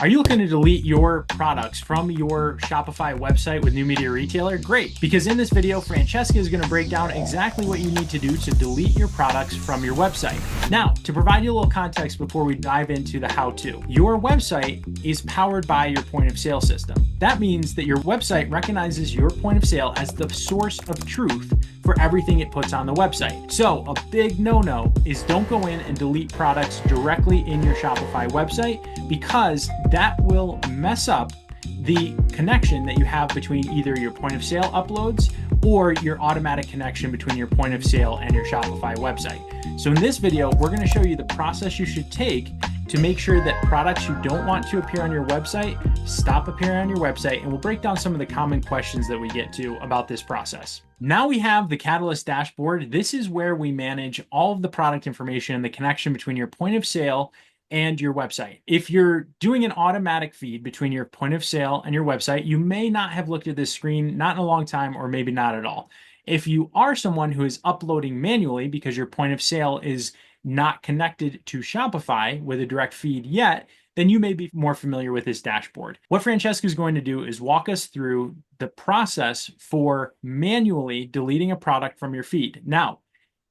Are you looking to delete your products from your Shopify website with New Media Retailer? Great, because in this video, Francesca is going to break down exactly what you need to do to delete your products from your website. Now, to provide you a little context before we dive into the how-to, your website is powered by your point of sale system. That means that your website recognizes your point of sale as the source of truth for everything it puts on the website. So a big no-no is don't go in and delete products directly in your Shopify website, because that will mess up the connection that you have between either your point of sale uploads or your automatic connection between your point of sale and your Shopify website. So in this video, we're going to show you the process you should take to make sure that products you don't want to appear on your website stop appearing on your website, and we'll break down some of the common questions that we get to about this process. Now we have the Catalyst dashboard. This is where we manage all of the product information and the connection between your point of sale and your website. If you're doing an automatic feed between your point of sale and your website, you may not have looked at this screen, not in a long time, or maybe not at all. If you are someone who is uploading manually because your point of sale is not connected to Shopify with a direct feed yet, then you may be more familiar with this dashboard. What Francesca is going to do is walk us through the process for manually deleting a product from your feed. Now,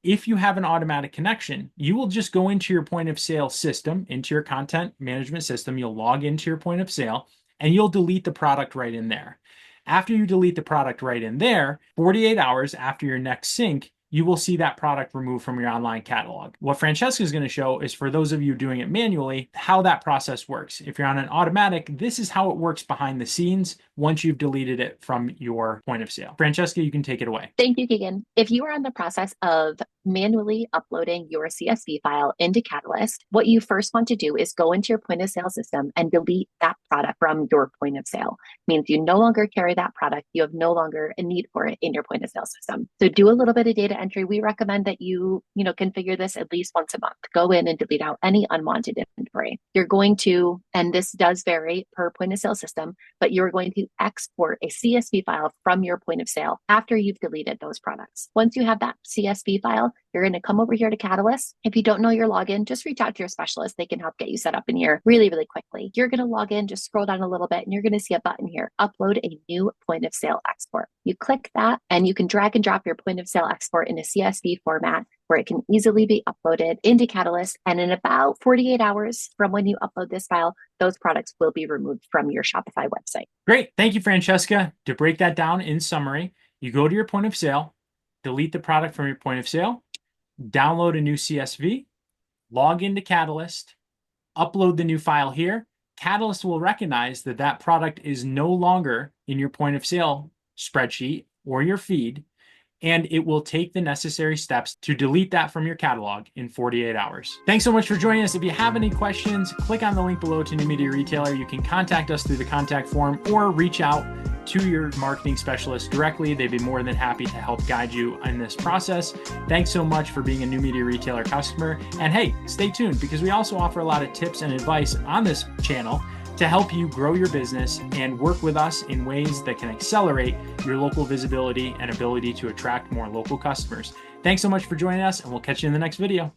if you have an automatic connection, you will just go into your point of sale system, into your content management system, you'll log into your point of sale, and you'll delete the product right in there. After you delete the product right in there, 48 hours after your next sync, you will see that product removed from your online catalog. What Francesca is going to show is, for those of you doing it manually, how that process works. If you're on an automatic, this is how it works behind the scenes once you've deleted it from your point of sale. Francesca, you can take it away. Thank you, Keegan. If you are in the process of manually uploading your CSV file into Catalyst, what you first want to do is go into your point of sale system and delete that product from your point of sale. It means you no longer carry that product. You have no longer a need for it in your point of sale system. So do a little bit of data entry. We recommend that you configure this at least once a month. Go in and delete out any unwanted inventory. You're going to, and this does vary per point of sale system, but you're going to export a CSV file from your point of sale after you've deleted those products. Once you have that CSV file, you're going to come over here to Catalyst. If you don't know your login, just reach out to your specialist. They can help get you set up in here really, really quickly. You're going to log in, just scroll down a little bit, and you're going to see a button here, upload a new point of sale export. You click that, and you can drag and drop your point of sale export in a CSV format where it can easily be uploaded into Catalyst. And in about 48 hours from when you upload this file, those products will be removed from your Shopify website. Great. Thank you, Francesca. To break that down in summary, you go to your point of sale, delete the product from your point of sale, download a new CSV, log into Catalyst, upload the new file here. Catalyst will recognize that that product is no longer in your point of sale spreadsheet or your feed, and it will take the necessary steps to delete that from your catalog in 48 hours. Thanks so much for joining us. If you have any questions, click on the link below to New Media Retailer. You can contact us through the contact form or reach out to your marketing specialist directly. They'd be more than happy to help guide you in this process. Thanks so much for being a New Media Retailer customer. And hey, stay tuned, because we also offer a lot of tips and advice on this channel to help you grow your business and work with us in ways that can accelerate your local visibility and ability to attract more local customers. Thanks so much for joining us, and we'll catch you in the next video.